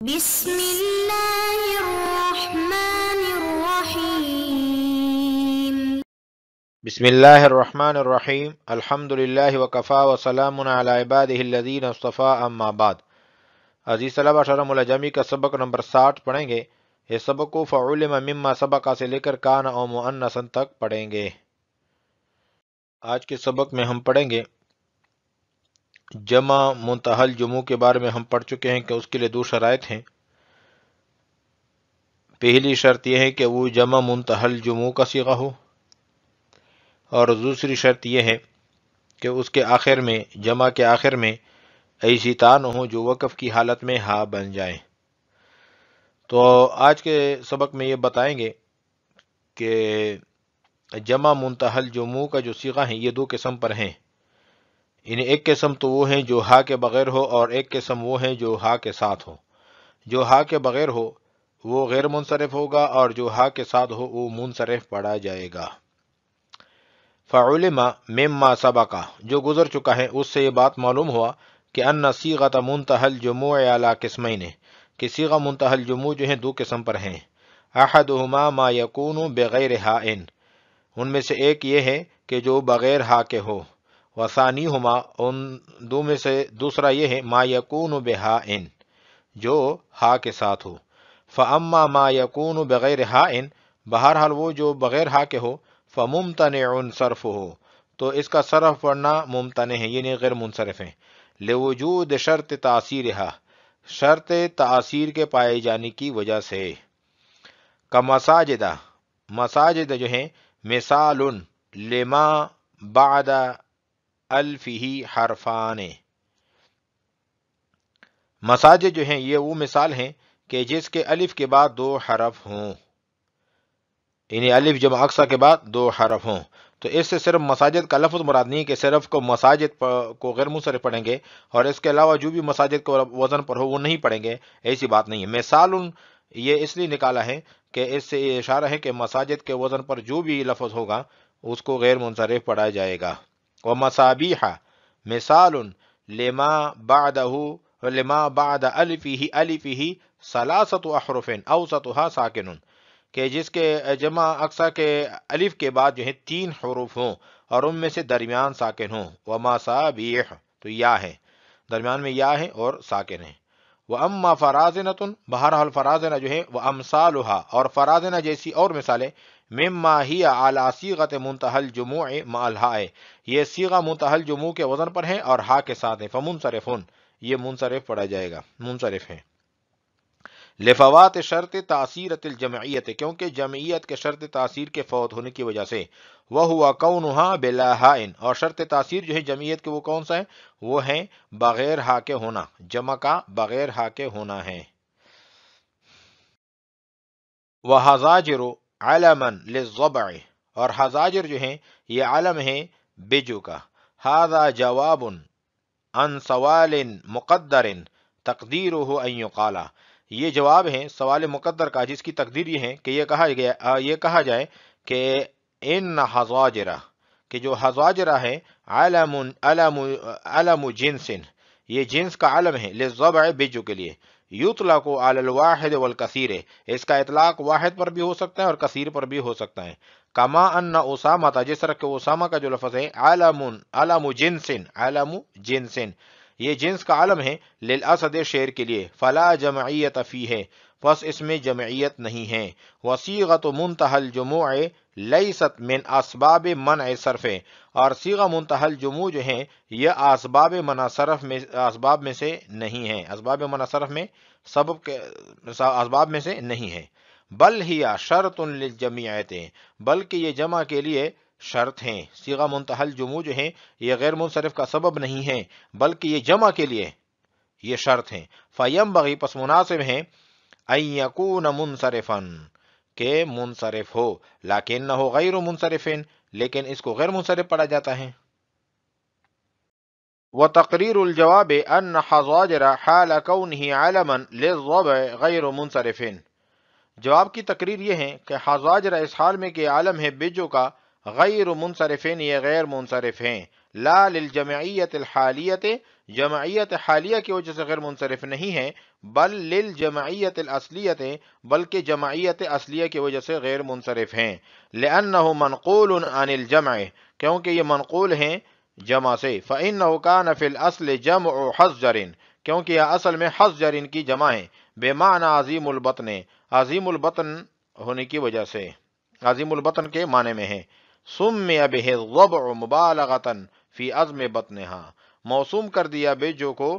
بسم اللہ الرحمن الرحیم بسم اللہ الرحمن الرحیم الحمد للہ وکفا وسلام علی عبادہ الذین اصطفیٰ اما بعد۔ عزیز طلبہ، شرح الجمی کا سبق نمبر 60 پڑھیں گے۔ یہ سبق کو فعلم مما سبقہ سے لے کر کان او مؤنثا تک پڑھیں گے۔ آج کے سبق میں ہم پڑھیں گے جمع منتہی الجموع کے بارے میں۔ ہم پڑھ چکے ہیں کہ اس کے لیے دو شرائط ہیں۔ پہلی شرط یہ ہے کہ وہ جمع منتہی الجموع کا صیغہ ہو، اور دوسری شرط یہ ہے کہ اس کے آخر میں، جمع کے آخر میں ایسی تا نہ ہو جو وقف کی حالت میں ہا بن جائے۔ تو آج کے سبق میں یہ بتائیں گے کہ جمع منتہی الجموع کا جو صیغہ ہیں یہ دو قسم پر ہیں۔ یعنی ایک قسم تو وہ ہیں جو ہا کے بغیر ہو، اور ایک قسم وہ ہیں جو ہا کے ساتھ ہو۔ جو ہا کے بغیر ہو وہ غیر منصرف ہوگا، اور جو ہا کے ساتھ ہو وہ منصرف پڑھا جائے گا۔ فعلم مما سبقہ، جو گزر چکا ہے اس سے یہ بات معلوم ہوا کہ ان صیغۃ منتہی الجموع علی قسمین، کہ صیغہ منتہی الجموع جو ہیں دو قسم پر ہیں۔ احدہما ما یکون بغیر ہاء، ان میں سے ایک یہ ہے کہ جو بغیر ہا کے ہو۔ وثانیہما، ان دو میں سے دوسرا یہ ہے ما یکون بہاء، جو ہا کے ساتھ ہو۔ فاما ما یکون بغیر ہاء، بہرحال وہ جو بغیر ہا کے ہو، فممتنع صرفہ، تو اس کا صرف پڑھنا ممتنع ہے، یعنی غیر منصرف ہے۔ لوجود شرط تاثیرہا، شرط تاثیر کے پائے جانے کی وجہ سے۔ کمساجدہ، مساجد جو ہیں مثال لما بعد الفہ حرفان، مساجد جو ہیں یہ وہ مثال ہیں کہ جس کے الف کے بعد دو حرف ہوں، یعنی الف جمع اقصا کے بعد دو حرف ہوں۔ تو اس سے صرف مساجد کا لفظ مراد نہیں کہ صرف کو مساجد کو غیر منصرف پڑھیں گے، اور اس کے علاوہ جو بھی مساجد کو وزن پر ہو وہ نہیں پڑھیں گے، ایسی بات نہیں ہے۔ مثال یہ اس لیے نکالا ہے کہ اس سے یہ اشارہ ہے کہ مساجد کے وزن پر جو بھی لفظ ہوگا اس کو غیر منصرف پڑھا جائے گا۔ ومصابیح مثال لما بعد الفہ ثلاثۃ احرف اوسطها ساکن، کہ جس کے جمع اقصا کے الف کے بعد جو ہے 3 حروف ہوں اور ان میں سے درمیان ساکن ہوں۔ ومصابیح تو یا ہے، درمیان میں یا ہے اور ساکن ہے۔ وَأَمَّا فَرَازِنَةٌ، بہرحال فرازنہ جو ہے، وَأَمْثَالُهَا، اور فرازنہ جیسی اور مثالیں، مما ہی علی صیغۃ منتہی الجموع مع الہاء، یہ صیغہ منتہی الجموع کے وزن پر ہیں اور ہا کے ساتھ ہیں، فمنصرفون، یہ منصرف پڑھا جائے گا، منصرف ہیں۔ لفوات شرط تاثیرۃ الجمعیت، کیونکہ جمعیت کے شرط تاثیر کے فوت ہونے کی وجہ سے۔ وہو کونھا بلا ہاء، اور شرط تاثیر جو ہے جمعیت کے وہ کون سا ہے؟ وہ ہیں بغیر ہا کے ہونا، جمع کا بغیر ہا کے ہونا ہے۔ وحزاجر علما للضبع، اور حزاجر جو ہیں یہ علم ہے بجو کا۔ ھذا جواب عن سوال مقدر تقدیرہ ان یقال، یہ جواب ہے سوال مقدر کا جس کی تقدیر یہ ہے کہ یہ کہا جائے کہ ان حزاجرہ، کہ جو حزاجرہ ہے، علم جنس، یہ جنس کا علم ہے، للضبع بجو کے لیے۔ یطلق علی الواحد والکثیر، اس کا اطلاق واحد پر بھی ہو سکتا ہے اور کثیر پر بھی ہو سکتا ہے۔ کما ان اسامہ، جس طرح کہ اسامہ کا جو لفظ ہے علم جنس، یہ جنس کا علم ہے، للاسد شیر کے لیے، فلا جمعیت فیہ، پس اس میں جمعیت نہیں ہے۔ وصیغۃ منتہی الجموع لیست من اسباب منع صرف، اور صیغہ منتہی الجموع جو ہیں یہ اسباب منع صرف میں سے نہیں ہیں، اسباب منع صرف میں سبب کے اسباب میں سے نہیں ہے۔ بل ہی شرط للجمعیت، بلکہ یہ جمع کے لیے شرط ہیں۔ صیغہ منتہی الجموع جو ہیں یہ غیر منصرف کا سبب نہیں ہے، بلکہ یہ جمع کے لیے یہ شرط ہیں۔ فینبغی، پس مناسب ہیں، ان یکون منصرفا، کہ منصرف ہو، لیکنہ غیر منصرف، لیکن اس کو غیر منصرف پڑھا جاتا ہے۔ وتقریر الجواب ان حزاجر حال کونہ علما للضبع غیر منصرف، جواب کی تقریر یہ ہے کہ حزاجر اس حال میں کہ عالم ہے بجو کا، غیر منصرفین، یہ غیر منصرف ہیں، لا للجمعیت الحالیت، جمعیت حالیہ کی وجہ سے غیر منصرف نہیں ہے، بل للجمعیت الاصلیت، بلکہ جمعیت اصلیہ کی وجہ سے غیر منصرف ہیں، لأنه منقول عن الجمع، کیونکہ یہ منقول ہیں جمع سے، فإنه كان في الأصل جمع حزجر، کیونکہ یہ اصل میں حزجر کی جمع ہے، بمعنى عظیم البطن، عظیم البطن ہونے کی وجہ سے، عظیم البطن کے معنی میں ہے، سمی به الضبع مبالغة فی عظم بطنها، موسوم کر دیا بیجو کو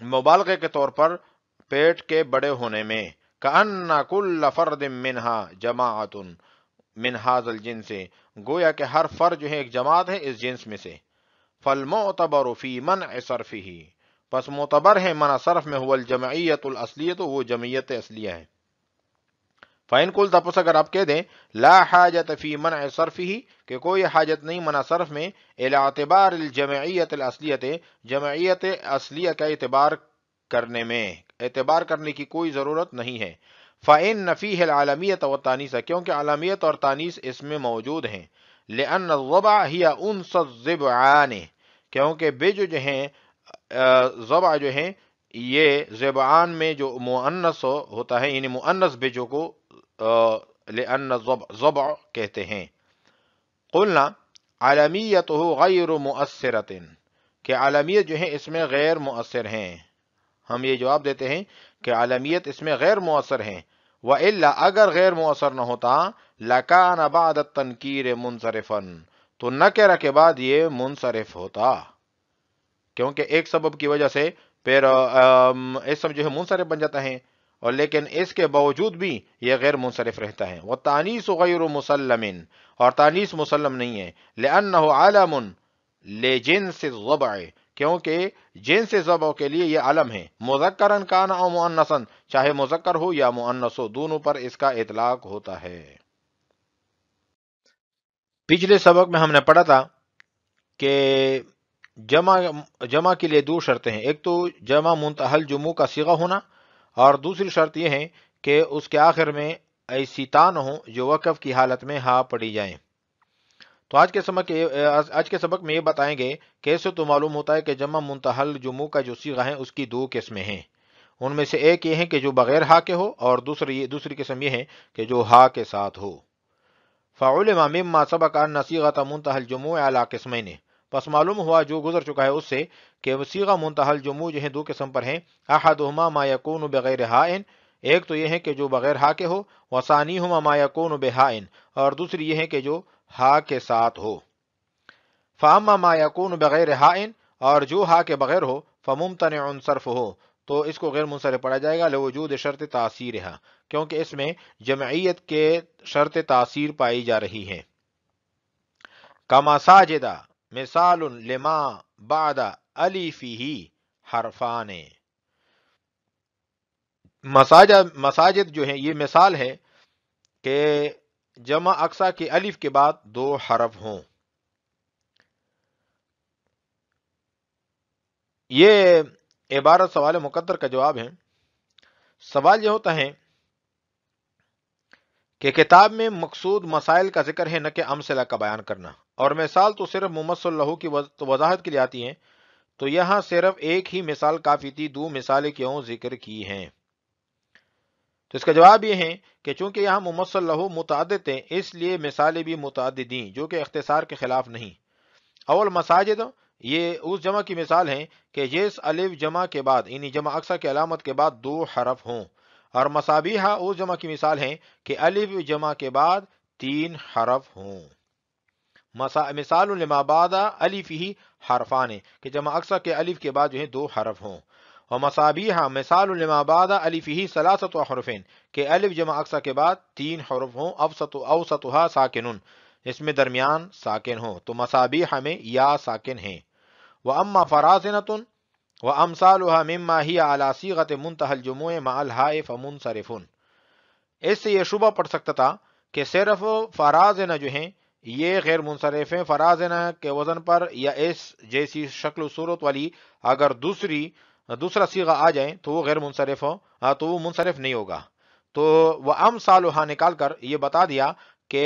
مبالغے کے طور پر پیٹ کے بڑے ہونے میں، کأن کل فرد منها جماعت من هذا الجنس، گویا کہ ہر فرد جو ہے ایک جماعت ہے اس جنس میں سے، فالمعتبر فی منع صرفه، پس معتبر ہے منع صرف میں، هو الجمعیت الاصلیت، وہ جمعیت اصلیہ ہے۔ فَإِن قُلْتَ، پس اگر آپ کہہ دیں لا حاجت فی منع صرفه، کہ کوئی حاجت نہیں منع صرف میں، الی اعتبار الجمعیت الاصلیت، جمعیت اصلیہ کا اعتبار کرنے میں، اعتبار کرنے کی کوئی ضرورت نہیں ہے، فَإِنَّ فِيهِ العالمیت والتانیث، کیونکہ عالمیت اور تانیث اس میں موجود ہیں، لأن الضبع ہی انثى الضبعان، کیونکہ بیجو جو ہیں ضبع جو ہیں یہ ضبعان میں جو مؤنث ہوتا ہے، یعنی مؤنث بیجو کو لأن ضبع کہتے ہیں۔ قلنا عالمیتہ غیر مؤثرۃ، کہ عالمیت جو ہے اس میں غیر مؤثر ہیں، ہم یہ جواب دیتے ہیں کہ عالمیت اس میں غیر مؤثر ہیں، وإلا اگر غیر مؤثر نہ ہوتا لکان بعد التنکیر منصرفا، تو نکرہ کے بعد یہ منصرف ہوتا، کیونکہ ایک سبب کی وجہ سے پھر اسم جو ہے منصرف بن جاتا ہے، اور لیکن اس کے باوجود بھی یہ غیر منصرف رہتا ہے، والتانیث غیر مسلم، اور تانیث مسلم نہیں ہے، لأنہ علم لجنس الضبع، کیونکہ جنس ضبع کے لیے یہ علم ہے، مذکرن کان او مؤنثن، چاہے مذکر ہو یا مؤنث ہو، دونوں پر اس کا اطلاق ہوتا ہے۔ پچھلے سبق میں ہم نے پڑھا تھا کہ جمع کے لیے دو شرطیں ہیں، ایک تو جمع منتہی الجموع کا صیغہ ہونا، اور دوسری شرط یہ ہے کہ اس کے آخر میں ایسی تا نہ ہو جو وقف کی حالت میں ہا پڑی جائیں۔ تو آج کے سبق میں یہ بتائیں گے کہ ایسے تو معلوم ہوتا ہے کہ جمع منتہی الجموع کا جو صیغہ ہے اس کی دو قسمیں ہیں، ان میں سے ایک یہ ہے کہ جو بغیر ہا کے ہو، اور دوسری قسم یہ ہے کہ جو ہا کے ساتھ ہو۔ فعلم مما سبق ان صیغۃ منتہی الجموع علی قسمین، پس معلوم ہوا جو گزر چکا ہے اس سے کہ صیغہ منتہی الجموع جو ہے دو قسم پر ہیں، احدہما ما یکون بغیر ہاء، ایک تو یہ ہے کہ جو بغیر ہا کے ہو، وثانیہما ما یکون بہاء، اور دوسری یہ ہے کہ جو ہا کے ساتھ ہو۔ فاما ما یکون بغیر ہاء، اور جو ہا کے بغیر ہو، فممتنع صرف ہو، تو اس کو غیر منصرف پڑھا جائے گا، لوجود شرط تاثیرہا، کیونکہ اس میں جمعیت کے شرط تاثیر پائی جا رہی ہے۔ کما ساجدہ مثال لما بعد الفہ حرفان، مساجد جو ہے یہ مثال ہے کہ جمع اقصا کے الف کے بعد دو حرف ہوں۔ یہ عبارت سوال مقدر کا جواب ہے۔ سوال یہ ہوتا ہے کہ کتاب میں مقصود مسائل کا ذکر ہے، نہ کہ امثلہ کا بیان کرنا، اور مثال تو صرف ممثل لہو کی وضاحت کے لیے آتی ہیں، تو یہاں صرف ایک ہی مثال کافی تھی، دو مثالیں کیوں ذکر کی ہیں؟ تو اس کا جواب یہ ہے کہ چونکہ یہاں ممثل لہو متعدد ہیں، اس لیے مثالیں بھی متعدد ہیں، جو کہ اختصار کے خلاف نہیں۔ اول مساجد یہ اس جمع کی مثال ہے کہ جس الف جمع کے بعد، یعنی جمع اقصا کی علامت کے بعد دو حرف ہوں، اور مصابیح اس جمع کی مثال ہے کہ الف جمع کے بعد تین حرف ہوں۔ مثال لما بعد الفہ حرفان، کہ جمع اقصا کے الف کے بعد جو ہے دو حرف ہوں، اور مصابیح مثال لما بعد الفہ ثلاثۃ حرف، کہ الف جمع اقصا کے بعد تین حرف ہوں، اوسطھا ساکنن، اس میں درمیان ساکن ہو، تو مصابیح میں یا ساکن ہیں۔ وَأَمَّا فَرَازِنَةٌ وَأَمْثَالُهَا مِمَّا هِيَ عَلَى صِيغَةِ مُنْتَهَى الْجُمُوعِ مَعَ الْهَاءِ فَمُنْصَرِفٌ، اس سے یہ شبہ پڑ سکتا تھا کہ صرف فرازنہ جو ہیں یہ غیر منصرف ہیں، فرازنہ کے وزن پر یا اس جیسی شکل و صورت والی اگر دوسرا صیغہ آ جائیں تو وہ غیر منصرف ہو، تو وہ منصرف نہیں ہوگا۔ تو وَأَمْثَالُهَا نکال کر یہ بتا دیا کہ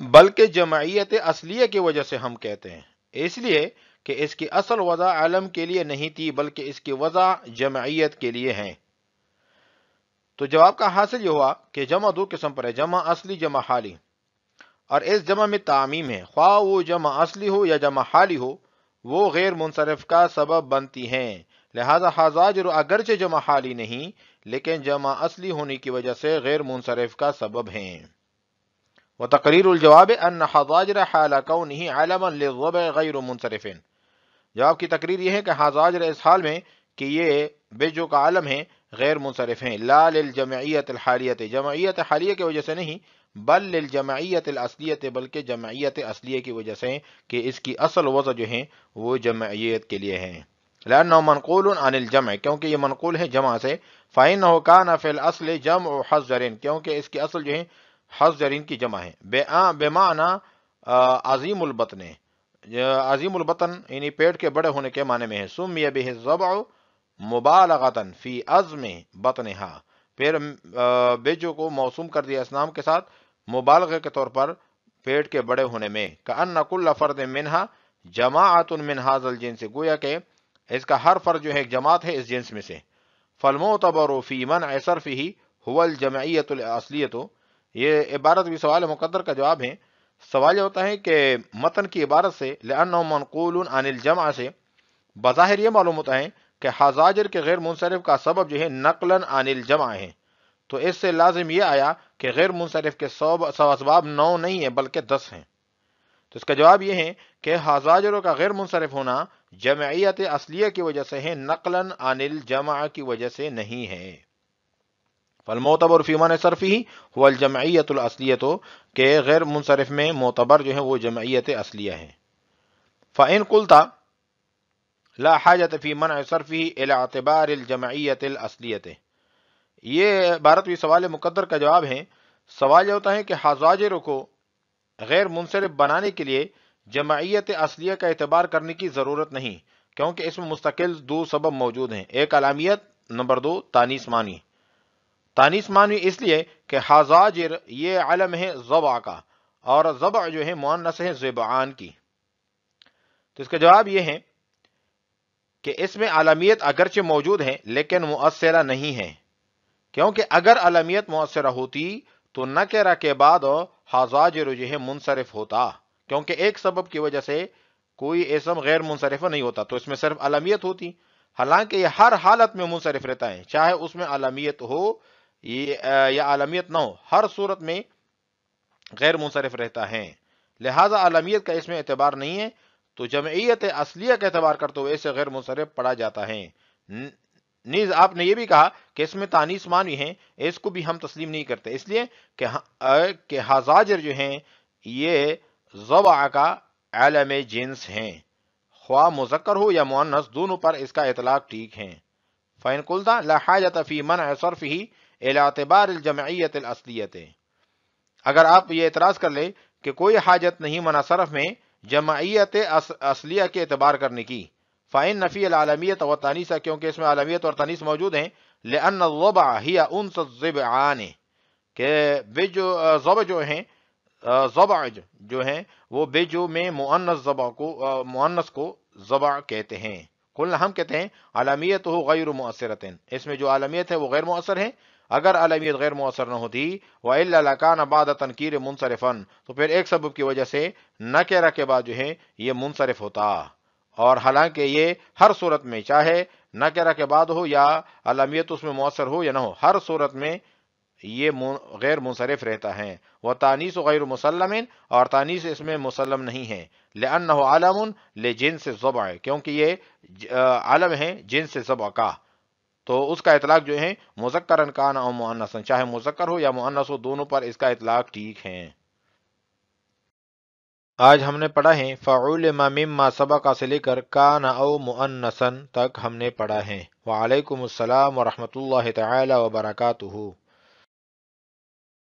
بلکہ جمعیت اصلیہ کی وجہ سے ہم کہتے ہیں، اس لیے کہ اس کی اصل وضع علم کے لیے نہیں تھی بلکہ اس کی وضع جمعیت کے لیے ہے۔ تو جواب کا حاصل یہ ہوا کہ جمع دو قسم پر ہے، جمع اصلی، جمع حالی، اور اس جمع میں تعمیم ہے، خواہ وہ جمع اصلی ہو یا جمع حالی ہو، وہ غیر منصرف کا سبب بنتی ہیں۔ لہذا حاضاجر اگرچہ جمع حالی نہیں لیکن جمع اصلی ہونے کی وجہ سے غیر منصرف کا سبب ہیں۔ وتقریر الجواب ان حاضاجر حال کونہ علما للضبع غیر منصرف، جواب کی تقریر یہ ہے کہ حاضاجر اس حال میں کہ یہ بیجو کا علم ہے غیر منصرف ہیں، لا للجمعیت الحالیت، جمعیت حالیہ کی وجہ سے نہیں، بل للجمعیت الاصلیت، بلکہ جمعیت اصلیہ کی وجہ سے کہ اس کی اصل وضع جو ہیں وہ جمعیت کے لیے ہیں۔ لأنه منقول عن الجمع، کیونکہ یہ منقول ہے جمع سے، فإنه كان في الأصل جمع حضر، کیونکہ اس کی اصل جو ہے حضرین کی جمع ہے، بمعنی عظیم البطن، عظیم البطن یعنی پیٹ کے بڑے ہونے کے معنی میں ہے، سمی به الضبع مبالغۃ فی عظم بطنہا، پھر بیجو کو موسوم کر دیا اس نام کے ساتھ مبالغہ کے طور پر پیٹ کے بڑے ہونے میں، کأن کل فرد منہا جماعت من ھذا الجنس، گویا کہ اس کا ہر فرد جو ہے ایک جماعت ہے اس جنس میں سے۔ فالمعتبر فی منع صرفہ هو الجمعیت الاصلیۃ، یہ عبارت بھی سوال مقدر کا جواب ہے۔ سوال یہ ہوتا ہے کہ متن کی عبارت سے لأنه منقول عن الجمع سے بظاہر یہ معلوم ہوتا ہے کہ حاضاجر کے غیر منصرف کا سبب جو ہے نقلاً عن الجمع ہے، تو اس سے لازم یہ آیا کہ غیر منصرف کے اسباب 9 نہیں ہیں بلکہ 10 ہیں۔ تو اس کا جواب یہ ہے کہ حاضاجروں کا غیر منصرف ہونا جمعیت اصلیہ کی وجہ سے ہے، نقلاً عن الجمع کی وجہ سے نہیں ہے۔ فالمعتبر فی منع صرفہ هو الجمعیت الاصلیۃ، کہ غیر منصرف میں معتبر جو ہے وہ جمعیت اصلیہ ہے۔ فإن قلت لا حاجت فی منع صرفہ الی اعتبار الجمعیت الاصلیۃ، یہ عبارت بھی سوال مقدر کا جواب ہے۔ سوال یہ ہوتا ہے کہ حاضاجر کو غیر منصرف بنانے کے لیے جمعیت اصلیہ کا اعتبار کرنے کی ضرورت نہیں، کیونکہ اس میں مستقل دو سبب موجود ہیں، ایک علامیت، نمبر 2 تانیث معنوی۔ تانیث معنوی اس لیے کہ حاضاجر یہ علم ہے ضبع کا، اور ضبع جو ہے مؤنث ہے ضبعان کی۔ تو اس کا جواب یہ ہے کہ اس میں علامیت اگرچہ موجود ہے لیکن مؤثرہ نہیں ہے، کیونکہ اگر علامیت مؤثرہ ہوتی تو نکرہ کے بعد حاضاجر جو ہے منصرف ہوتا، کیونکہ ایک سبب کی وجہ سے کوئی اسم غیر منصرف نہیں ہوتا، تو اس میں صرف علامیت ہوتی، حالانکہ یہ ہر حالت میں منصرف رہتا ہے، چاہے اس میں علامیت ہو یا علامیت نہ ہو، ہر صورت میں غیر منصرف رہتا ہے، لہذا علامیت کا اس میں اعتبار نہیں ہے، تو جمعیت اصلیہ کا اعتبار کرتے ہوئے اسے غیر منصرف پڑھا جاتا ہے۔ نیز آپ نے یہ بھی کہا کہ اس میں تانیث معنوی ہیں، اس کو بھی ہم تسلیم نہیں کرتے، اس لیے کہ حاضاجر جو ہیں یہ ضبع کا علم جنس ہیں، خواہ مذکر ہو یا مؤنث دونوں پر اس کا اطلاق ٹھیک ہے۔ فإن قلت لا حاجت فی منع صرفہ الی اعتبار الجمعیت الاصلیۃ، اگر آپ یہ اعتراض کر لیں کہ کوئی حاجت نہیں منع صرف میں جمعیت اصلیہ کے اعتبار کرنے کی، فإن فی العالمیت والتانیث، کیونکہ اس میں عالمیت اور تانیث موجود ہیں، لأن الضبع ہی انثى الضبعان، کہ بیجو ضبع جو ہیں، ضبع جو ہیں وہ بیجو میں مؤنث کو ضبع کہتے ہیں۔ قلنا، ہم کہتے ہیں عالمیت ہو غیر مؤثرۃ، اس میں جو عالمیت ہے وہ غیر مؤثر ہے، اگر عالمیت غیر مؤثر نہ ہوتی وإلا لکان بعد تنکیر منصرفا، تو پھر ایک سبب کی وجہ سے نکرہ کے بعد جو ہے یہ منصرف ہوتا، اور حالانکہ یہ ہر صورت میں چاہے نکرہ کے بعد ہو یا علامیت اس میں مؤثر ہو یا نہ ہو، ہر صورت میں یہ غیر منصرف رہتا ہے۔ وہ تانیث غیر مسلم، اور تانیث اس میں مسلم نہیں ہے، لأنہ علم لجنس الضبع، کیونکہ یہ علم ہے جنس ضبع کا، تو اس کا اطلاق جو ہے مذکرن کان او مؤنثن، چاہے مذکر ہو یا مؤنث ہو دونوں پر اس کا اطلاق ٹھیک ہے۔ آج ہم نے پڑھا ہے فعلم مما سبق سے لے کر کان او مؤنثن تک ہم نے پڑھا ہے۔ وعلیکم السلام ورحمۃ اللہ تعالی وبرکاتہ۔